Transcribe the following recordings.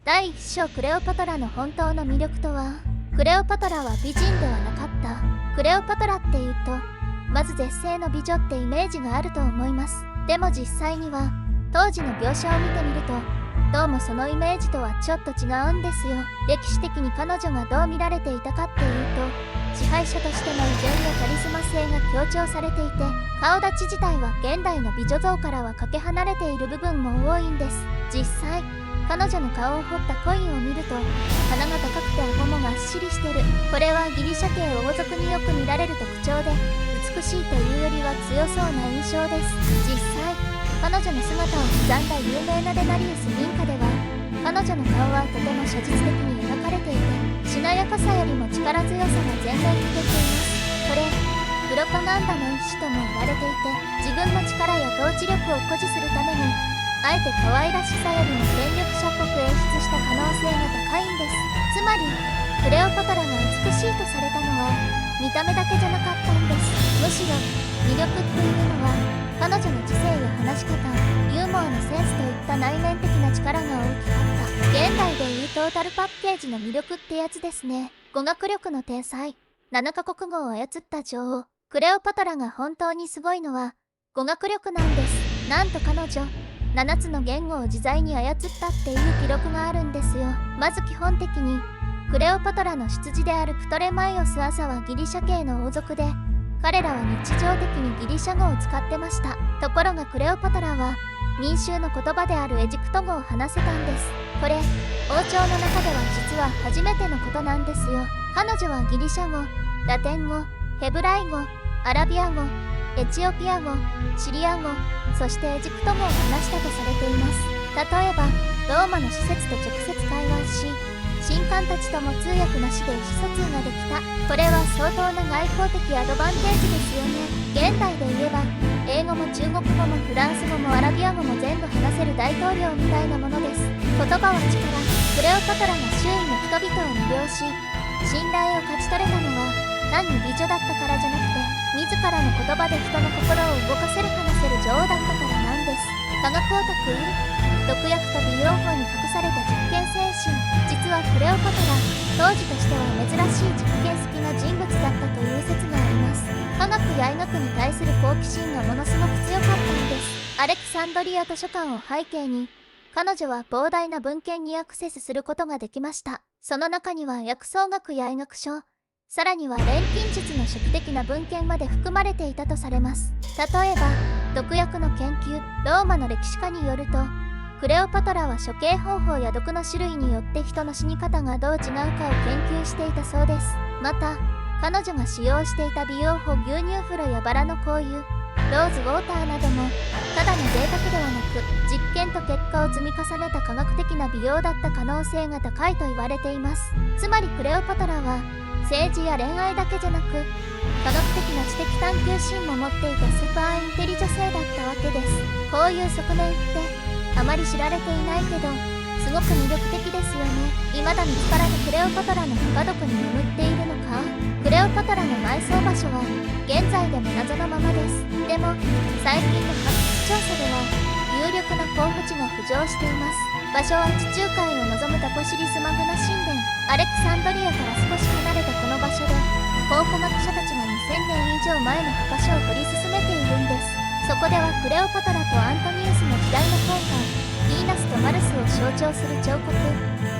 第1章クレオパトラの本当の魅力とは。クレオパトラは美人ではなかった。クレオパトラっていうとまず絶世の美女ってイメージがあると思います。でも実際には当時の描写を見てみるとどうもそのイメージとはちょっと違うんですよ。歴史的に彼女がどう見られていたかっていうと、支配者としての威厳やカリスマ性が強調されていて、顔立ち自体は現代の美女像からはかけ離れている部分も多いんです。実際彼女の顔を彫ったコインを見ると鼻が高くて顎もがっしりしてる。これはギリシャ系王族によく見られる特徴で、美しいというよりは強そうな印象です。実際彼女の姿を刻んだ有名なデナリウス民家では、彼女の顔はとても写実的に描かれていて、しなやかさよりも力強さが前面に出ています。これプロパガンダの一種とも言われていて、自分の力や統治力を誇示するためにあえて可愛らしさよりも権力者っぽく演出した可能性が高いんです。つまりクレオパトラが美しいとされたのは見た目だけじゃなかったんです。むしろ魅力っていうのは彼女の知性や話し方、ユーモアのセンスといった内面的な力が大きかった。現代でいうトータルパッケージの魅力ってやつですね。語学力の天才、7カ国語を操った女王クレオパトラが本当にすごいのは語学力なんです。なんと彼女7つの言語を自在に操ったっていう記録があるんですよ。まず基本的にクレオパトラの出自であるプトレマイオス朝はギリシャ系の王族で、彼らは日常的にギリシャ語を使ってました。ところがクレオパトラは民衆の言葉であるエジプト語を話せたんです。これ王朝の中では実は初めてのことなんですよ。彼女はギリシャ語、ラテン語、ヘブライ語、アラビア語、エチオピア語、シリア語、そしてエジプト語を話したとされています。例えばローマの使節と直接会話し、神官たちとも通訳なしで意思疎通ができた。これは相当な外交的アドバンテージですよね。現代で言えば英語も中国語もフランス語もアラビア語も全部話せる大統領みたいなものです。言葉は力。クレオパトラが周囲の人々を魅了し信頼を勝ち取れたのは単に美女だったからじゃなくて、自らの言葉で人の心を動かせる話せる女王だったからなんです。科学オタク、毒薬と美容法に隠された実験精神。実はクレオパトラ当時としては珍しい実験好きな人物だったという説があります。科学や医学に対する好奇心がものすごく強かったんです。アレキサンドリア図書館を背景に彼女は膨大な文献にアクセスすることができました。その中には薬草学や医学書、さらには錬金術の初期的な文献まで含まれていたとされます。例えば毒薬の研究、ローマの歴史家によるとクレオパトラは処刑方法や毒の種類によって人の死に方がどう違うかを研究していたそうです。また彼女が使用していた美容法、牛乳風呂やバラの香油、ローズウォーターなどもただの贅沢ではなく実験と結果を積み重ねた科学的な美容だった可能性が高いと言われています。つまりクレオパトラは政治や恋愛だけじゃなく科学的な知的探求心も持っていたスーパーインテリ女性だったわけです。こういう側面ってあまり知られていないけどすごく魅力的ですよね。未だ見つからぬクレオパトラの墓どこに眠っているのか。クレオパトラの埋葬場所は現在でも謎のままです。でも最近の発掘調査では有力な候補地が浮上しています。場所は地中海を望むタコシリスマグナ神殿、アレキサンドリアから少し離れたこの場所で考古学者たちが2000年以上前の墓所を掘り進めているんです。そこではクレオパトラとアントニウスの時代の効果、ヴィーナスとマルスを象徴する彫刻、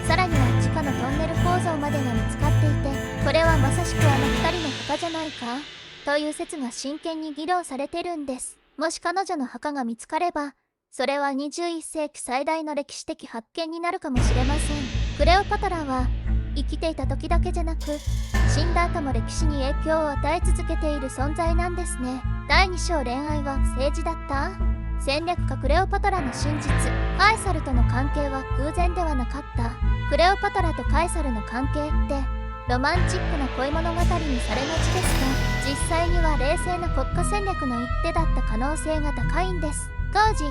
さらには地下のトンネル構造までが見つかっていて、これはまさしくあの2人の墓じゃないかという説が真剣に議論されてるんです。もし彼女の墓が見つかればそれは21世紀最大の歴史的発見になるかもしれません。クレオパトラは生きていた時だけじゃなく死んだ後も歴史に影響を与え続けている存在なんですね。第2章、恋愛は政治だった？戦略家クレオパトラの真実。カエサルとの関係は偶然ではなかった。クレオパトラとカエサルの関係ってロマンチックな恋物語にされがちですが、実際には冷静な国家戦略の一手だった可能性が高いんです。当時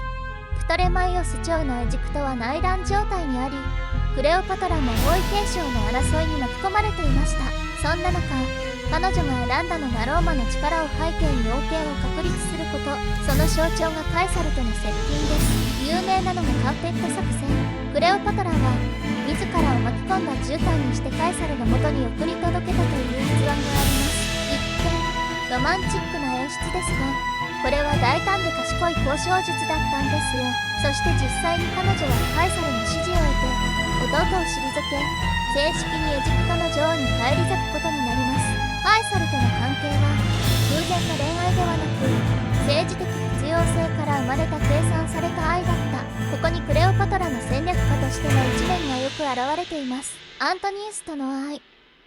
プトレマイオス朝のエジプトは内乱状態にあり、クレオパトラも王位継承の争いに巻き込まれていました。そんな中彼女が選んだのがローマの力を背景に王権を確立すること。その象徴がカエサルとの接近です。有名なのがカーペット作戦。クレオパトラは自込んだ絨毯にしてカエサルの元に送り届けたという逸話があります。一見ロマンチックな演出ですが、これは大胆で賢い交渉術だったんですよ。そして実際に彼女はカエサルの指示を得て弟を退け、正式にエジプトの女王に返り咲くことになります。カエサルとの関係は偶然の恋愛ではなく、政治的必要性から生まれた計算された愛だった。ここにクレオパトラの戦略家としての一面がよく現れています。アントニウスとの愛、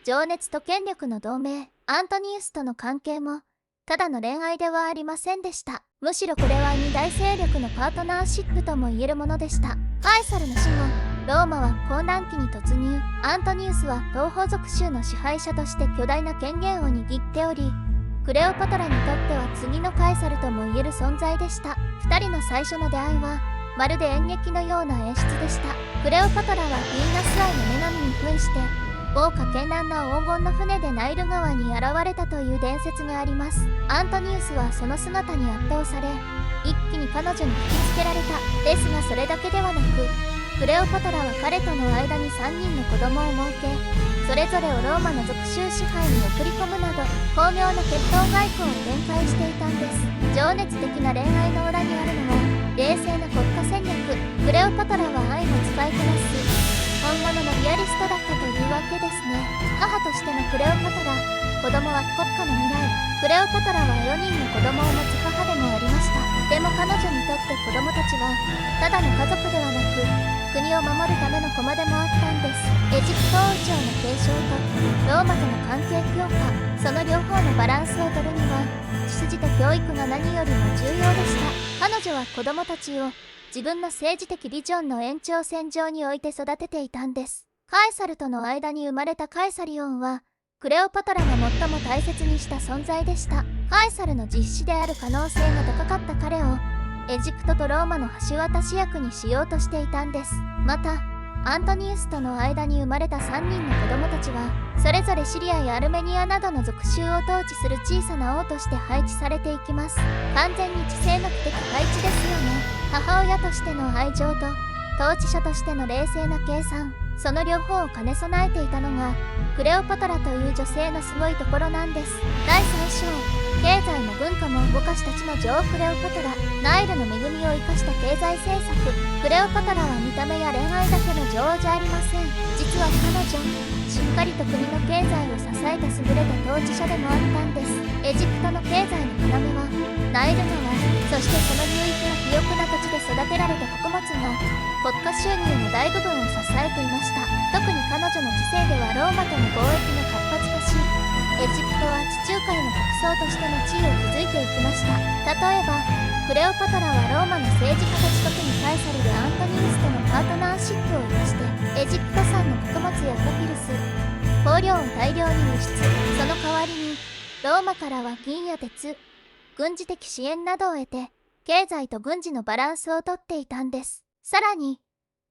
情熱と権力の同盟。アントニウスとの関係もただの恋愛ではありませんでした。むしろこれは二大勢力のパートナーシップとも言えるものでした。カエサルの死後、ローマは混乱期に突入。アントニウスは東方属州の支配者として巨大な権限を握っており、クレオパトラにとっては次のカエサルとも言える存在でした。2人の最初の出会いはまるで演劇のような演出でした。クレオパトラはヴィーナス愛の女神に扮して豪華絢爛な黄金の船でナイル川に現れたという伝説があります。アントニウスはその姿に圧倒され、一気に彼女に引きつけられた。ですがそれだけではなく、クレオパトラは彼との間に3人の子供を設け、それぞれをローマの属州支配に送り込むなど巧妙な血統外交を展開していたんです。情熱的な恋愛の裏にあるのは冷静な国家戦略。クレオパトラは愛も使いこなす本物のリアリストだったというわけですね。母としてのクレオパトラ、子供は国家の未来。クレオパトラは4人の子供を持つ母でもありました。でも彼女にとって子供たちはただの家族ではなく、国を守るための駒でもあったんです。エジプト王朝の継承とローマとの関係強化、その両方のバランスを取るには血筋と教育が何よりも重要でした。彼女は子供たちを自分の政治的ビジョンの延長線上に置いて育てていたんです。カエサルとの間に生まれたカエサリオンはクレオパトラが最も大切にした存在でした。カエサルの実子である可能性が高かった彼をエジプトとローマの橋渡し役にしようとしていたんです。またアントニウスとの間に生まれた3人の子供たちはそれぞれシリアやアルメニアなどの属州を統治する小さな王として配置されていきます。完全に地政学的配置ですよね。母親としての愛情と統治者としての冷静な計算、その両方を兼ね備えていたのがクレオパトラという女性のすごいところなんです。第3章、経済も文化も動かした地の女王クレオパトラ。ナイルの恵みを生かした経済政策。クレオパトラは見た目や恋愛だけの女王じゃありません。実は彼女、しっかりと国の経済を支えた優れた統治者でもあったんです。エジプトの経済の要はナイル川、そしてその流域の肥沃な土地で育てられた穀物が国家収入の大部分を支えていました。特に彼女の治世ではローマとの貿易が活発化し、エジプトは地中海の国葬としての地位を築いていきました。例えばクレオパトラはローマの政治家たち、特にカエサルでアントニウスとのパートナーシップを生かしてエジプト産の穀物やパピルス、香料を大量に輸出。その代わりにローマからは銀や鉄、軍事的支援などを得て経済と軍事のバランスをとっていたんです。さらに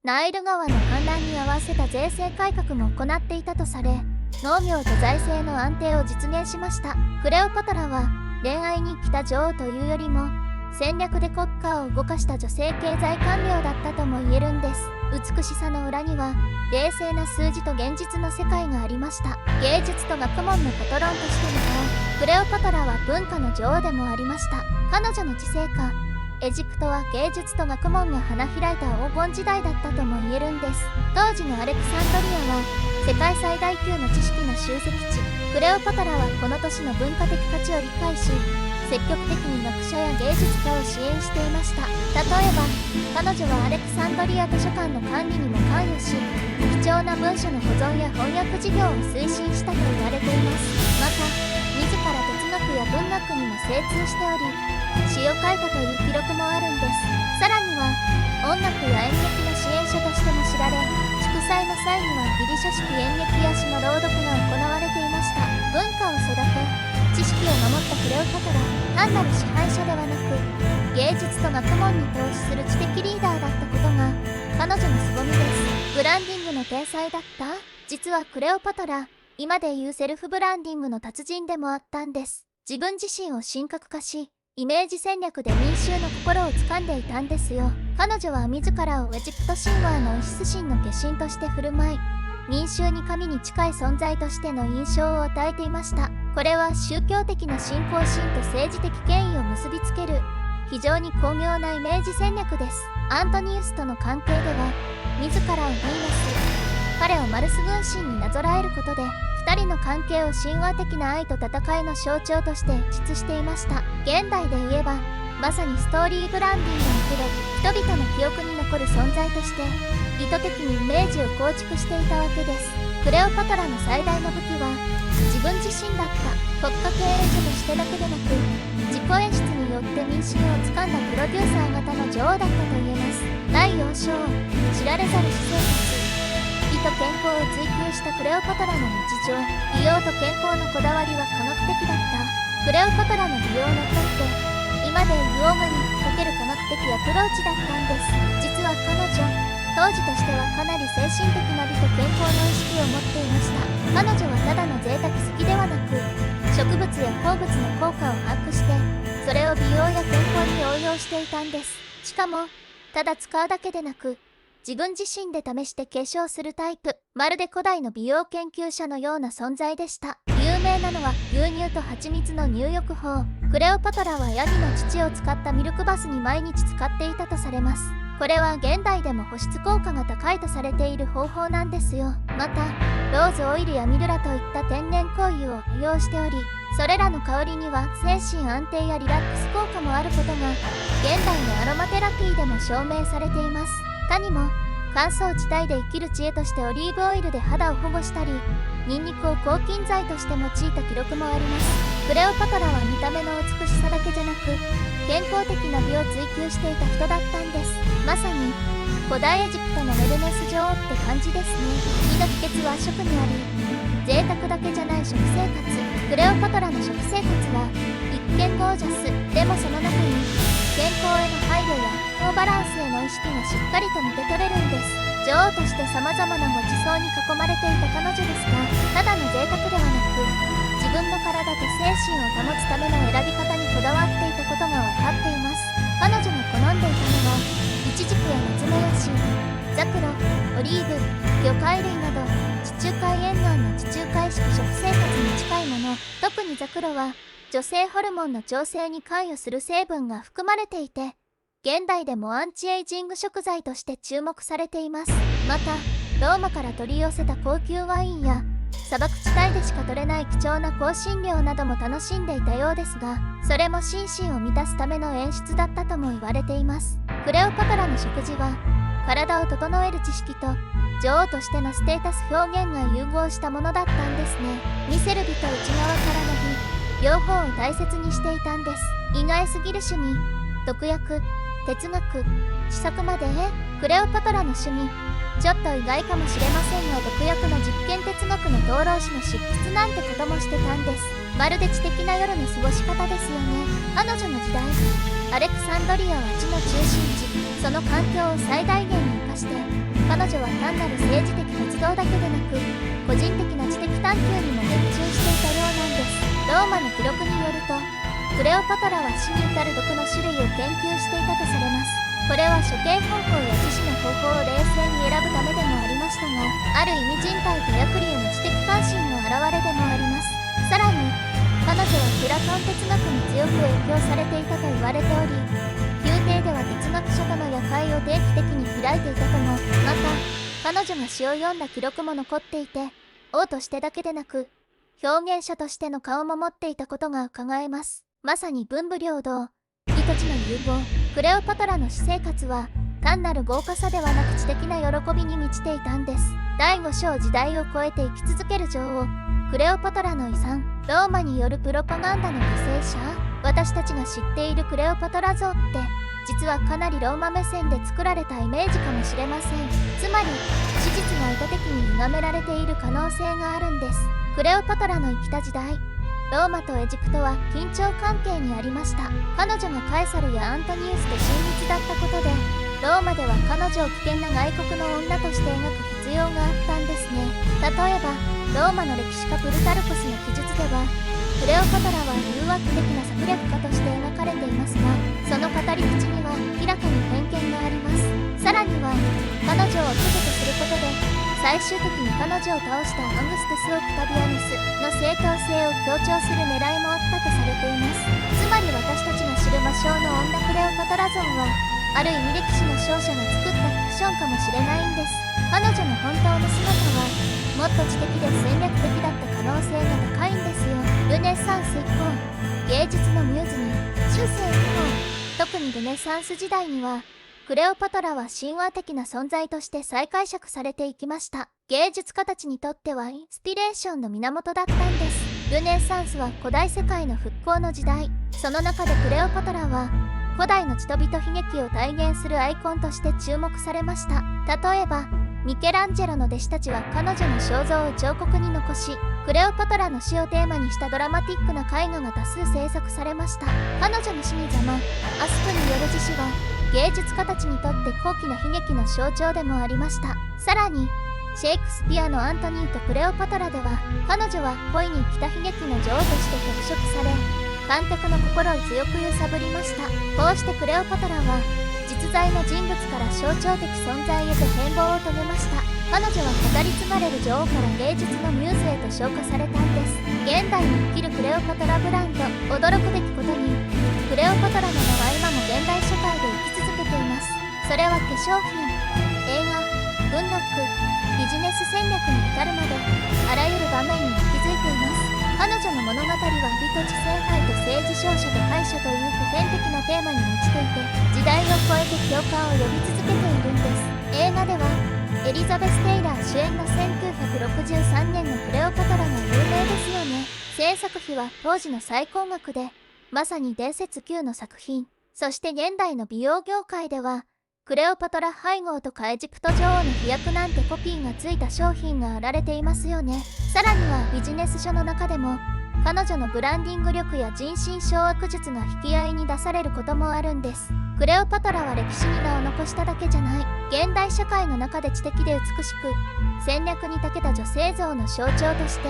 ナイル川の氾濫に合わせた税制改革も行っていたとされ、農業と財政の安定を実現しました。クレオパトラは恋愛に来た女王というよりも戦略で国家を動かした女性経済官僚だったとも言えるんです。美しさの裏には冷静な数字と現実の世界がありました。芸術と学問のパトロンとしてのクレオパトラは文化の女王でもありました。彼女の治世下、エジプトは芸術と学問が花開いた黄金時代だったとも言えるんです。当時のアレクサンドリアは世界最大級の知識の集積地。クレオパトラはこの都市の文化的価値を理解し、積極的に学者や芸術家を支援していました。例えば彼女はアレクサンドリア図書館の管理にも関与し、貴重な文書の保存や翻訳事業を推進したと言われています。また自ら哲学や文学にも精通しており、詩を書いたという記録もあるんです。さらには音楽や演劇の支援者としても知られ、祝祭の際にはギリシャ式演劇や詩の朗読が行われていました。文化を育て知識を守ったクレオパトラ、単なる支配者ではなく芸術と学問に投資する知的リーダーだったことが彼女の凄みです。ブランディングの天才だった。実はクレオパトラ、今でいうセルフブランディングの達人でもあったんです。自分自身を神格化し、イメージ戦略で民衆の心を掴んでいたんですよ。彼女は自らをエジプト神話のオシス神の化身として振る舞い、民衆に神に近い存在としての印象を与えていました。これは宗教的な信仰心と政治的権威を結びつける非常に巧妙なイメージ戦略です。アントニウスとの関係では、自らをヴィーナス、彼をマルス軍神になぞらえることで、2人の関係を神話的な愛と戦いの象徴として演出していました。現代で言えば、まさにストーリーブランディングにおける人々の記憶に残る存在として、意図的にイメージを構築していたわけです。クレオパトラの最大の武器は、自分自身だった。国家経営者としてだけでなく、自己演出によって民心をつかんだプロデューサー型の女王だったと言えます。第4章、知られざる私生活。美と健康を追求したクレオパトラの日常。美容と健康のこだわりは科学的だった。クレオパトラの美容の根拠、今でいうヨガにかける科学的アプローチだったんです。実は彼女、当時としてはかなり精神的な美と健康の意識を持っていました。彼女はただの贅沢好きではなく、植物や鉱物の効果を把握して、それを美容や健康に応用していたんです。しかも、ただ使うだけでなく、自分自身で試して継承するタイプ、まるで古代の美容研究者のような存在でした。有名なのは牛乳と蜂蜜の入浴法。クレオパトラはヤギの乳を使ったミルクバスに毎日使っていたとされます。これは現代でも保湿効果が高いとされている方法なんですよ。また、ローズオイルやミルラといった天然香油を利用しており、それらの香りには精神安定やリラックス効果もあることが、現代のアロマテラピーでも証明されています。他にも、乾燥地帯で生きる知恵としてオリーブオイルで肌を保護したり、ニンニクを抗菌剤として用いた記録もあります。クレオパトラは見た目の美しさだけじゃなく、健康的な美を追求していた人だったんです。まさに古代エジプトのウェルネス女王って感じですね。美の秘訣は食にあり、贅沢だけじゃない食生活。クレオパトラの食生活は一見ゴージャスでも、その中に健康への配慮や糖バランスへの意識がしっかりと見て取れるんです。女王として様々なごちそうに囲まれていた彼女ですが、ただの贅沢ではなく、自分の体と精神を保つための選び方にこだわっていたことが分かっています。彼女が好んでいたのは、イチジクやナツメヤシ、ザクロ、オリーブ、魚介類など地中海沿岸の地中海式食生活に近いもの。特にザクロは女性ホルモンの調整に関与する成分が含まれていて、現代でもアンチエイジング食材として注目されています。また、ローマから取り寄せた高級ワインや砂漠地帯でしか取れない貴重な香辛料なども楽しんでいたようですが、それも心身を満たすための演出だったとも言われています。クレオパトラの食事は、体を整える知識と女王としてのステータス表現が融合したものだったんですね。見せる美と内側からの美、両方を大切にしていたんです。意外すぎる趣味、毒薬、哲学、試作まで。クレオパトラの趣味、ちょっと意外かもしれませんが、毒薬の実験哲学の灯籠師の執筆なんてこともしてたんです。まるで知的な夜の過ごし方ですよね。彼女の時代、アレクサンドリアは知の中心地、その環境を最大限に生かして、彼女は単なる政治的活動だけでなく、個人的な知的探求にも熱中していたようなんです。ローマの記録によると、クレオパトラは死に至る毒の種類を研究していたとされます。これは処刑方法や自死の方法を冷静に選ぶためでもありましたが、ある意味人体と薬理への知的関心の表れでもあります。さらに、彼女はプラトン哲学に強く影響されていたと言われており、宮廷では哲学者との夜会を定期的に開いていたとも。また、彼女が詩を読んだ記録も残っていて、王としてだけでなく、表現者としての顔も持っていたことが伺えます。まさに文武両道、美と知の融合。クレオパトラの私生活は単なる豪華さではなく知的な喜びに満ちていたんです。第5章、時代を超えて生き続ける女王、クレオパトラの遺産。ローマによるプロパガンダの犠牲者。私たちが知っているクレオパトラ像って実はかなりローマ目線で作られたイメージかもしれません。つまり史実が意図的に歪められている可能性があるんです。クレオパトラの生きた時代、ローマとエジプトは緊張関係にありました。彼女がカエサルやアントニウスと親密だったことで、ローマでは彼女を危険な外国の女として描く必要があったんですね。例えばローマの歴史家プルタルコスの記述では、クレオパトラは誘惑的な策略家として描かれていますが、その語り口には明らかに偏見があります。さらには彼女を拒絶することで最終的に彼女を倒したアグステス・オクタビアヌスの正当性を強調する狙いもあったとされています。つまり私たちが知る魔性の女クレオパトラ像はある意味歴史の勝者が作ったフィクションかもしれないんです。彼女の本当の姿はもっと知的で戦略的だった可能性が高いんですよ。ルネサンス以降、芸術のミューズに中世以降、特にルネサンス時代にはクレオパトラは神話的な存在として再解釈されていきました。芸術家たちにとってはインスピレーションの源だったんです。ルネサンスは古代世界の復興の時代。その中でクレオパトラは古代の血とびと悲劇を体現するアイコンとして注目されました。例えばミケランジェロの弟子たちは彼女の肖像を彫刻に残し、クレオパトラの死をテーマにしたドラマティックな絵画が多数制作されました。彼女の死にざま、アスプによる自死は芸術家たちにとって高貴な悲劇の象徴でもありました。さらにシェイクスピアのアントニーとクレオパトラでは彼女は恋に来た悲劇の女王として脚色され、観客の心を強く揺さぶりました。こうしてクレオパトラは実在の人物から象徴的存在へと変貌を遂げました。彼女は語り継がれる女王から芸術のミューズへと昇華されたんです。現代に生きるクレオパトラブランド。驚くべきことにクレオパトラの名は今も現代社会で生き続けています。それは化粧品、映画、文学、ビジネス戦略に至るまであらゆる場面に息づいています。彼女の物語は美と知性愛と政治勝者と敗者という普遍的なテーマに満ちていて、時代を超えて共感を呼び続けているんです。映画ではエリザベス・テイラー主演の1963年のクレオパトラが有名ですよね。制作費は当時の最高額で、まさに伝説級の作品。そして現代の美容業界ではクレオパトラ配合とかエジプト女王の飛躍なんてコピーがついた商品が売られていますよね。さらにはビジネス書の中でも彼女のブランディング力や人心掌握術が引き合いに出されることもあるんです。クレオパトラは歴史に名を残しただけじゃない、現代社会の中で知的で美しく戦略に長けた女性像の象徴として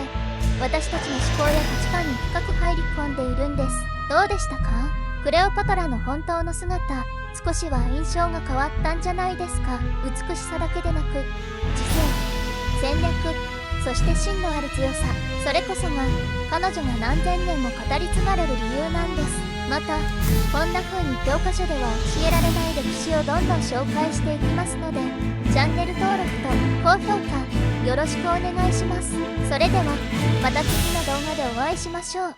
私たちの思考や価値観に深く入り込んでいるんです。どうでしたか？クレオパトラの本当の姿、少しは印象が変わったんじゃないですか？美しさだけでなく知性、戦略、そして真のある強さ、それこそが彼女が何千年も語り継がれる理由なんです。またこんな風に教科書では教えられない歴史をどんどん紹介していきますので、チャンネル登録と高評価よろしくお願いします。それではまた次の動画でお会いしましょう。